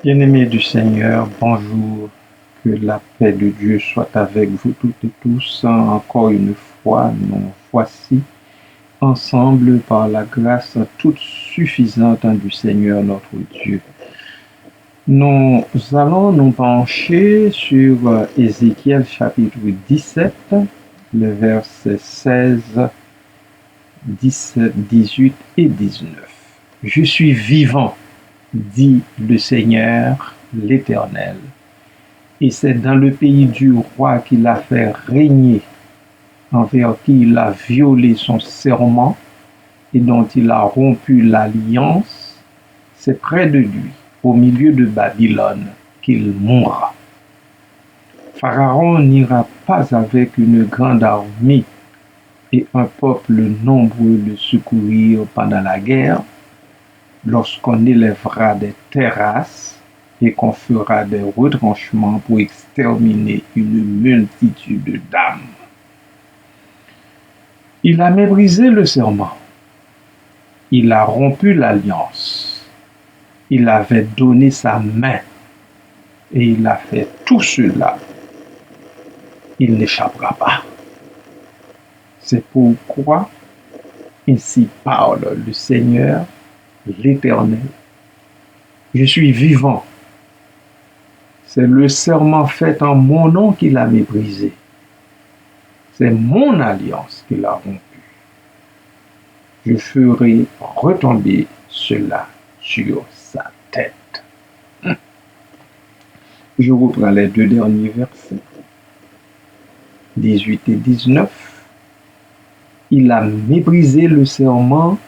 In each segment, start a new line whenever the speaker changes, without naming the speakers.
Bien-aimés du Seigneur, bonjour. Que la paix de Dieu soit avec vous toutes et tous. Encore une fois, nous voici ensemble par la grâce toute suffisante du Seigneur notre Dieu. Nous allons nous pencher sur Ézéchiel chapitre 17, le verset 16, 17, 18 et 19. Je suis vivant, dit le Seigneur, l'Éternel. Et c'est dans le pays du roi qu'il a fait régner, envers qui il a violé son serment et dont il a rompu l'alliance, c'est près de lui, au milieu de Babylone, qu'il mourra. Pharaon n'ira pas avec une grande armée et un peuple nombreux le secourir pendant la guerre, lorsqu'on élèvera des terrasses et qu'on fera des retranchements pour exterminer une multitude d'âmes. Il a méprisé le serment. Il a rompu l'alliance. Il avait donné sa main et il a fait tout cela. Il n'échappera pas. C'est pourquoi ainsi parle le Seigneur, l'Éternel. Je suis vivant. C'est le serment fait en mon nom qu'il a méprisé. C'est mon alliance qu'il a rompue. Je ferai retomber cela sur sa tête. Je reprends les deux derniers versets, 18 et 19. Il a méprisé le serment,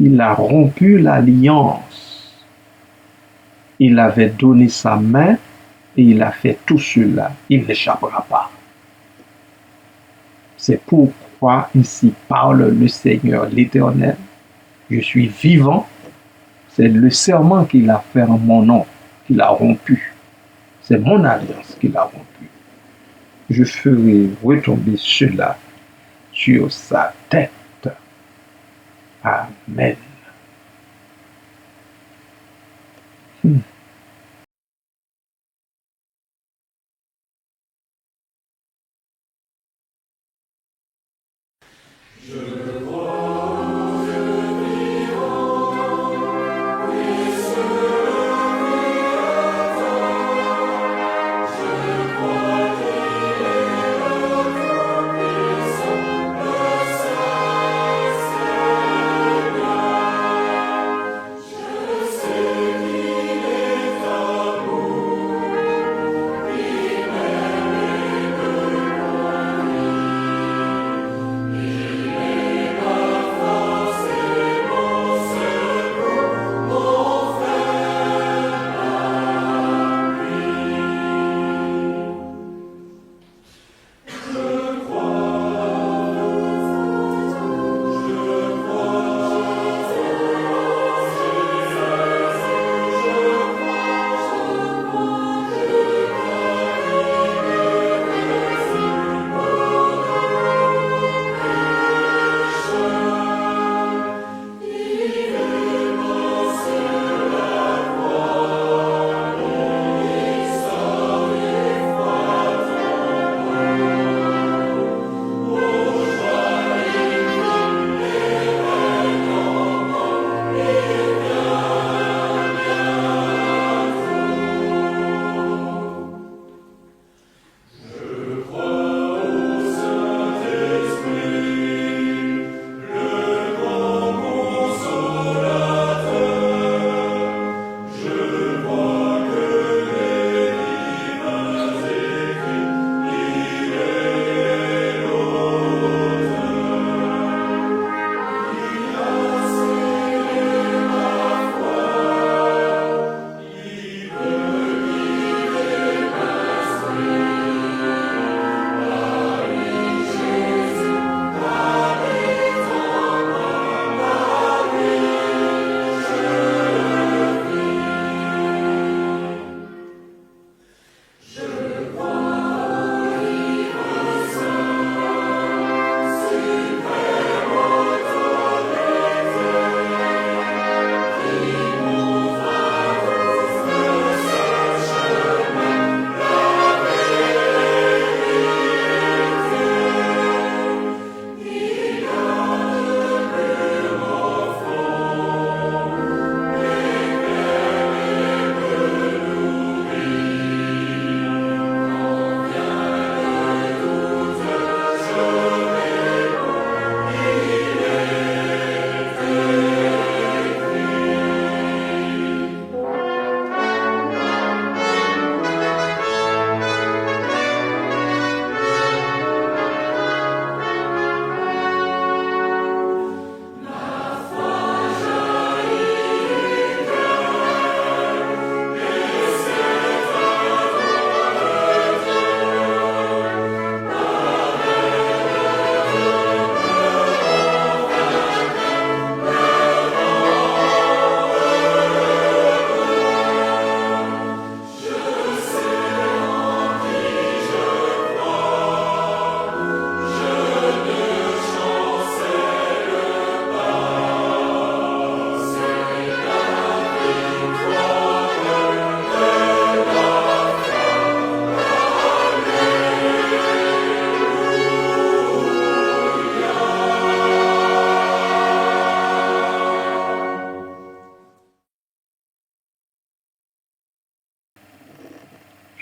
il a rompu l'alliance, il avait donné sa main et il a fait tout cela. Il n'échappera pas. C'est pourquoi ainsi parle le Seigneur l'Éternel. Je suis vivant. C'est le serment qu'il a fait en mon nom, qu'il a rompu. C'est mon alliance qu'il a rompu. Je ferai retomber cela sur sa tête. Amen.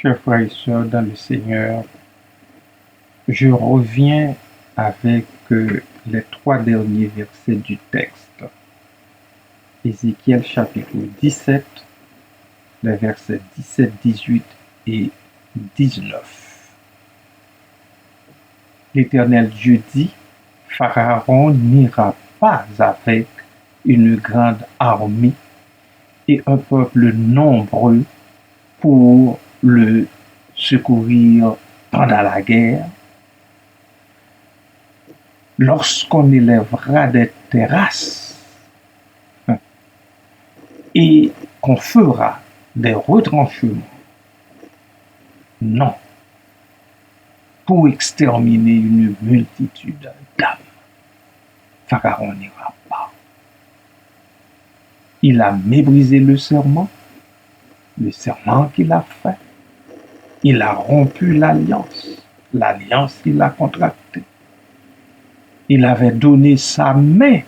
Chers frères et sœurs dans le Seigneur, je reviens avec les 3 derniers versets du texte. Ézéchiel chapitre 17, les versets 17, 18 et 19. L'Éternel Dieu dit, Pharaon n'ira pas avec une grande armée et un peuple nombreux pour le secourir pendant la guerre. Lorsqu'on élèvera des terrasses et qu'on fera des retranchements, non, pour exterminer une multitude d'âmes, Pharaon n'ira pas. Il a méprisé le serment qu'il a fait. Il a rompu l'alliance qu'il a contractée. Il avait donné sa main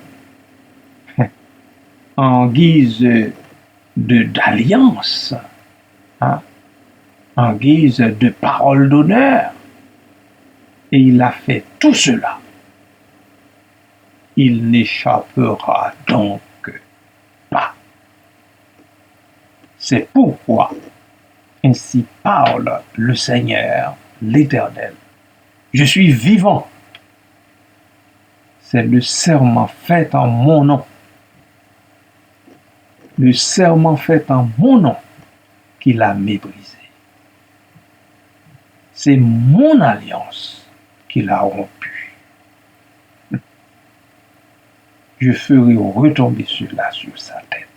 en guise d'alliance, en guise de parole d'honneur. Et il a fait tout cela. Il n'échappera donc pas. C'est pourquoi, ainsi parle le Seigneur, l'Éternel. Je suis vivant. C'est le serment fait en mon nom. Le serment fait en mon nom qu'il a méprisé. C'est mon alliance qu'il a rompue. Je ferai retomber cela sur sa tête.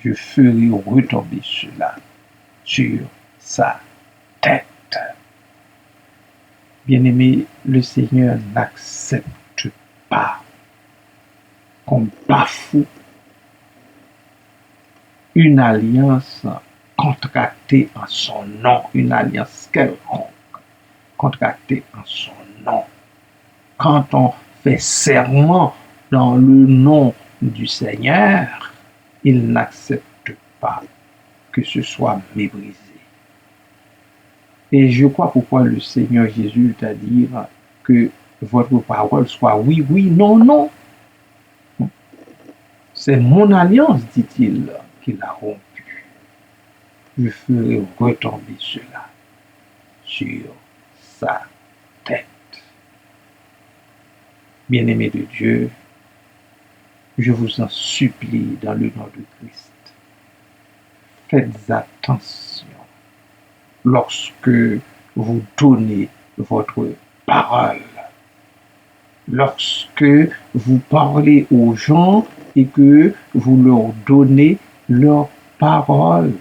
Je ferai retomber cela sur sa tête. Bien-aimé, le Seigneur n'accepte pas qu'on bafoue une alliance contractée en son nom, une alliance quelconque, contractée en son nom. Quand on fait serment dans le nom du Seigneur, il n'accepte pas que ce soit méprisé. Et je crois pourquoi le Seigneur Jésus t'a dit que votre parole soit oui, oui, non, non. C'est mon alliance, dit-il, qu'il a rompue. Je ferai retomber cela sur sa tête. Bien-aimés de Dieu, je vous en supplie dans le nom de Christ. Faites attention lorsque vous donnez votre parole. Lorsque vous parlez aux gens et que vous leur donnez leur parole,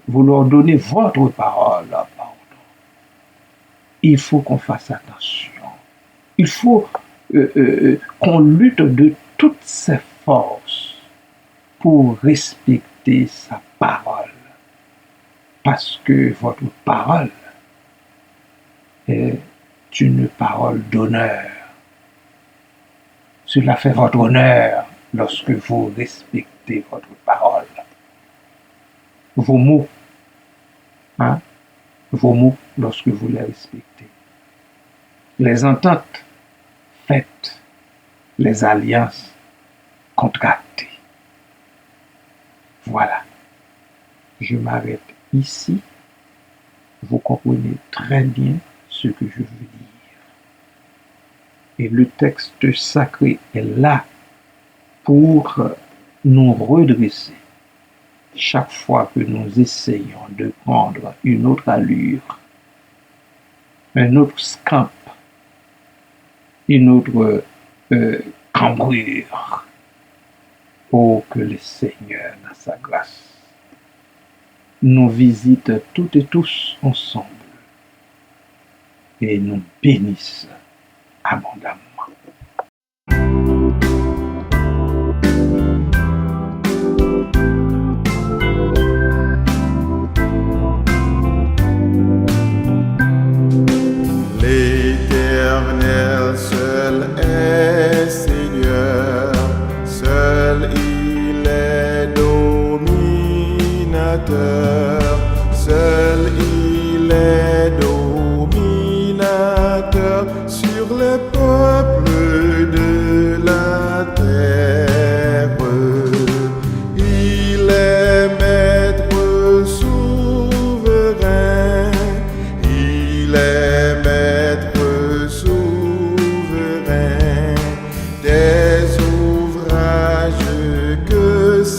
vous leur donnez votre parole, pardon. Il faut qu'on fasse attention. Il faut qu'on lutte de toutes ses forces pour respecter sa parole. Parce que votre parole est une parole d'honneur. Cela fait votre honneur lorsque vous respectez votre parole. Vos mots, vos mots lorsque vous les respectez. Les ententes faites, les alliances contractées. Voilà. Je m'arrête ici. Vous comprenez très bien ce que je veux dire. Et le texte sacré est là pour nous redresser chaque fois que nous essayons de prendre une autre allure, un autre scamp, une autre cambrure. Oh, que le Seigneur, dans sa grâce, nous visite toutes et tous ensemble et nous bénisse abondamment.
L'Éternel seul est Seigneur, seul il est dominateur.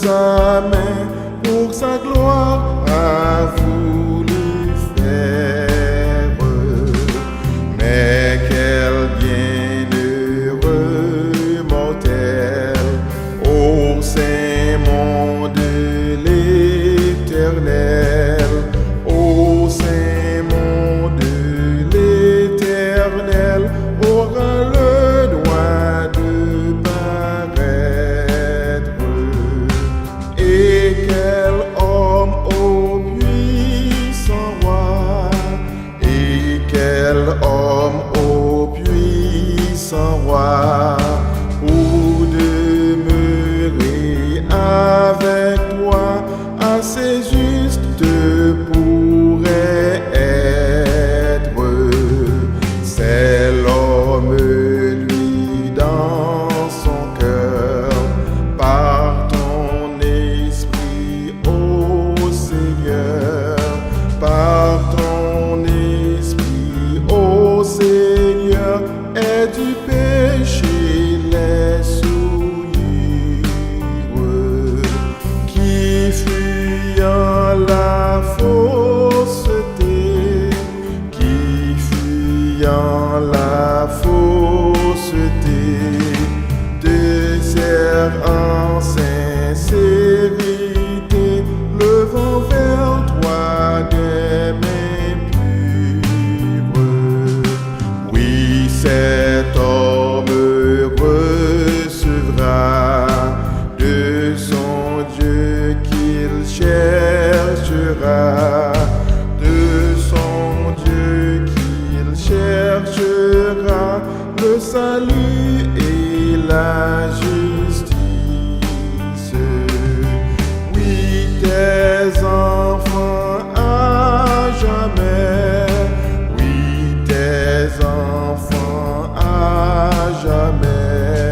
sa main, pour sa gloire a voulu faire. Mais quel bienheureux mortel, au saint monde de l'Éternel, au saint monde de l'Éternel, aura le droit de paraître. Et quel homme au puissant roi, et quel homme au puissant roi, pour demeurer avec toi, assez juste pourrait être. C'est l'homme, lui, dans son cœur, par ton esprit, ô Seigneur, par ton esprit, ô Seigneur, et du péché les souillures, qui fuyant la fausseté, qui fuyant la fausseté, désert en sincérité, levant vers toi des mains pures. Oui, cet homme recevra de son Dieu qu'il cherchera, de son Dieu qu'il cherchera, le salut et la justice. Oui, tes enfants à jamais, oui, tes enfants à jamais,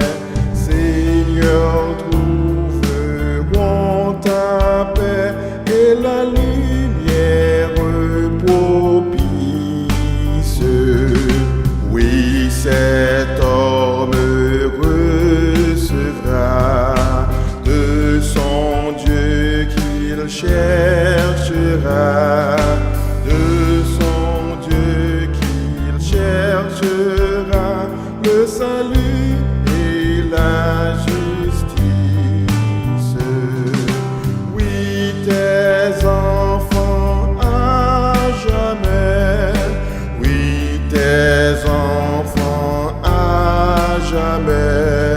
Seigneur, trouveront ta paix et la lumière propice. Oui, cet homme recevra de son Dieu qu'il cherchera, de son Dieu qu'il cherchera, le salut et la justice. Oui, tes enfants à jamais, oui, tes enfants à jamais,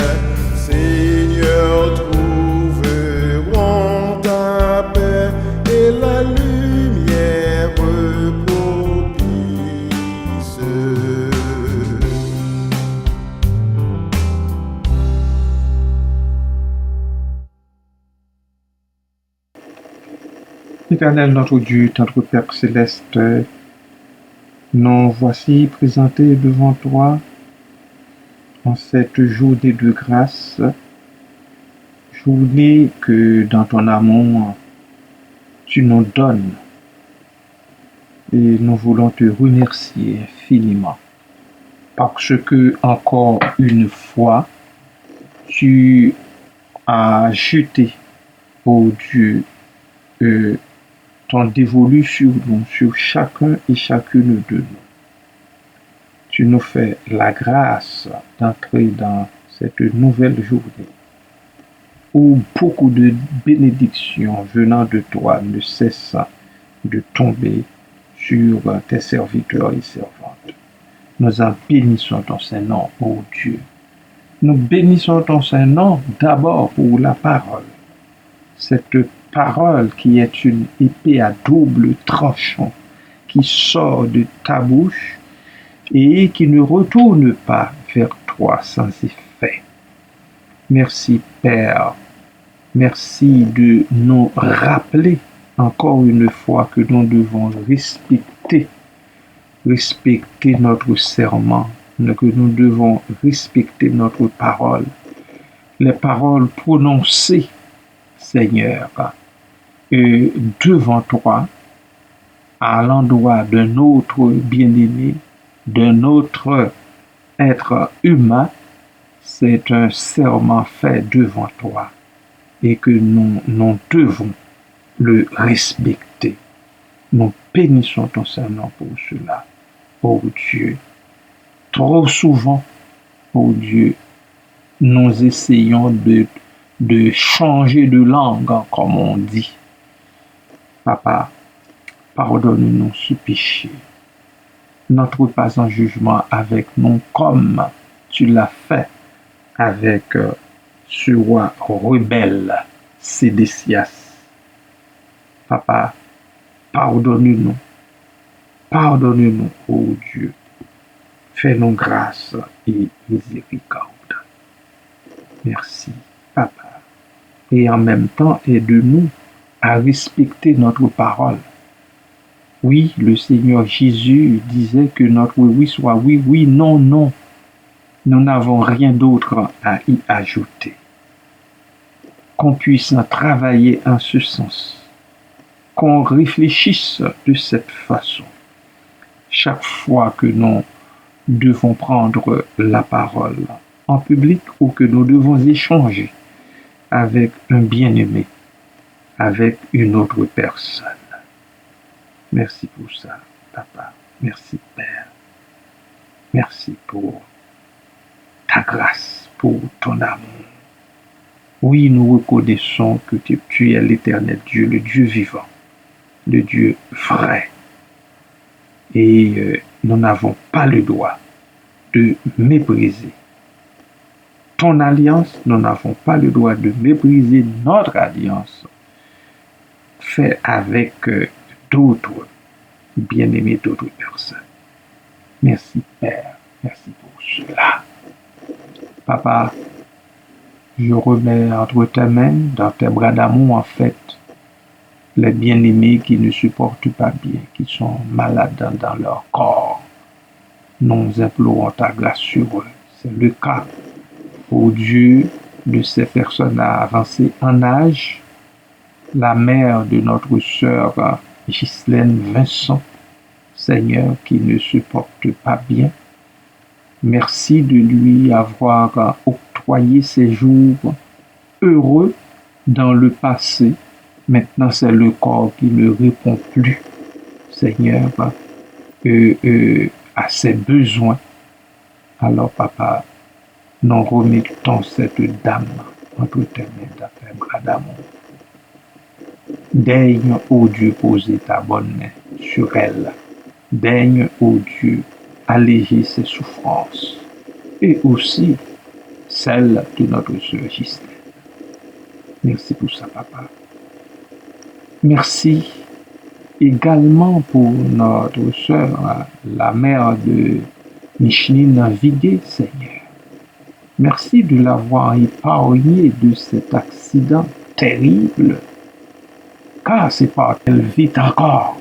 Seigneur, trouveront ta paix et la lumière propice.
Éternel notre Dieu, notre Père céleste, nous voici présentés devant toi en cette journée de grâce, journée que dans ton amour tu nous donnes. Et nous voulons te remercier infiniment parce que encore une fois, tu as jeté, ô Dieu, ton dévolu sur nous, sur chacun et chacune de nous. Tu nous fais la grâce d'entrer dans cette nouvelle journée où beaucoup de bénédictions venant de toi ne cessent de tomber sur tes serviteurs et servantes. Nous en bénissons ton Saint-Nom, ô Dieu. Nous bénissons ton Saint-Nom d'abord pour la parole. Cette parole qui est une épée à double tranchant, qui sort de ta bouche et qui ne retourne pas vers toi sans effet. Merci Père, merci de nous rappeler encore une fois que nous devons respecter notre serment, que nous devons respecter notre parole, les paroles prononcées, Seigneur, devant toi, à l'endroit d'un autre bien-aimé, d'un autre être humain, c'est un serment fait devant toi. et que nous devons le respecter. Nous bénissons ton Saint-Nom pour cela. Oh Dieu, trop souvent, oh Dieu, nous essayons de changer de langue, comme on dit. Papa, pardonne-nous ce péché. N'entre pas en jugement avec nous comme tu l'as fait avec ce roi rebelle, Sédécias. Papa, pardonne-nous. Pardonne-nous, ô Dieu. Fais-nous grâce et miséricorde. Merci, Papa. Et en même temps, aide-nous à respecter notre parole. Oui, le Seigneur Jésus disait que notre oui soit oui, oui, non, non. Nous n'avons rien d'autre à y ajouter. Qu'on puisse travailler en ce sens. Qu'on réfléchisse de cette façon. Chaque fois que nous devons prendre la parole en public ou que nous devons échanger avec un bien-aimé, avec une autre personne. Merci pour ça, Papa. Merci, Père. Merci pour ta grâce, pour ton amour. Oui, nous reconnaissons que tu es l'Éternel Dieu, le Dieu vivant, le Dieu vrai. Et nous n'avons pas le droit de mépriser ton alliance, nous n'avons pas le droit de mépriser notre alliance faite avec d'autres bien-aimés, d'autres personnes. Merci Père, merci pour cela. Papa, je remets entre tes mains, dans tes bras d'amour en fait, les bien-aimés qui ne supportent pas bien, qui sont malades dans leur corps. Nous implorons ta grâce sur eux. C'est le cas, ô Dieu, de ces personnes avancées en âge. La mère de notre sœur Ghislaine Vincent, Seigneur, qui ne se porte pas bien. Merci de lui avoir octroyé ces jours heureux dans le passé. Maintenant, c'est le corps qui ne répond plus, Seigneur, à ses besoins. Alors, Papa, nous remettons cette dame entre tes mains, dans tes bras d'amour. Daigne, ô Dieu, poser ta bonne main sur elle. Daigne, ô Dieu, alléger ses souffrances. Et aussi celle de notre sœur Ghislaine. Merci pour ça, Papa. Merci également pour notre sœur, la mère de Micheline Viguet, Seigneur. Merci de l'avoir épargnée de cet accident terrible, car c'est par elle vit encore.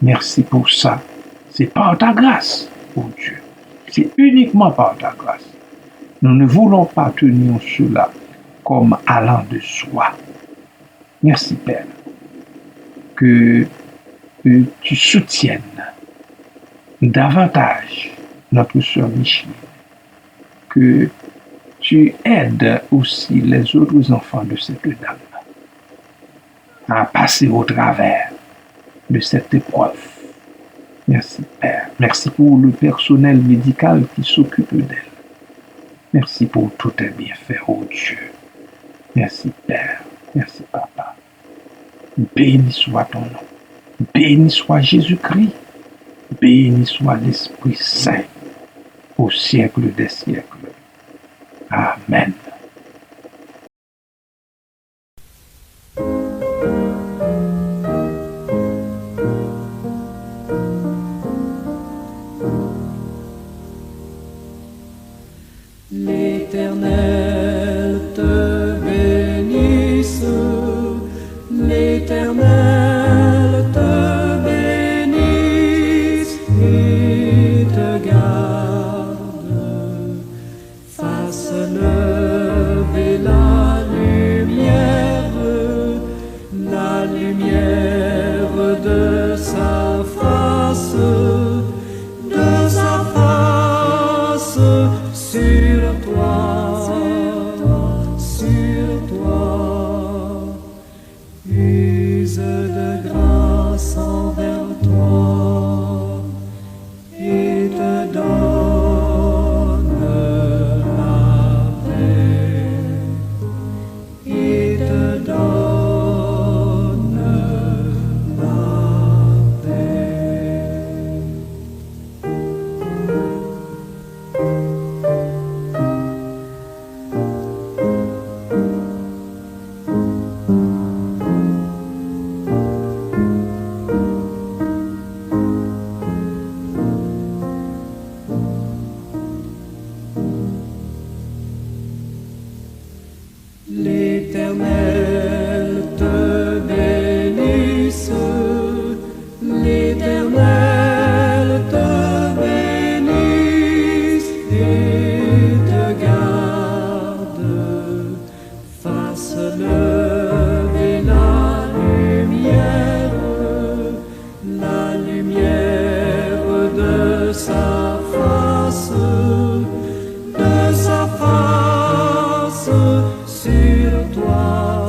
Merci pour ça. C'est par ta grâce, oh Dieu. C'est uniquement par ta grâce. Nous ne voulons pas tenir cela comme allant de soi. Merci, Père. Que tu soutiennes davantage notre sœur Micheline. Que tu aides aussi les autres enfants de cette dame à passer au travers de cette épreuve. Merci, Père. Merci pour le personnel médical qui s'occupe d'elle. Merci pour tous tes bienfaits, oh Dieu. Merci, Père. Merci, Papa. Béni soit ton nom. Béni soit Jésus-Christ. Béni soit l'Esprit Saint au siècle des siècles. Amen.
L'Éternel te bénisse, l'Éternel te bénisse et te garde, fasse le fasse lever la lumière de sa face sur toi.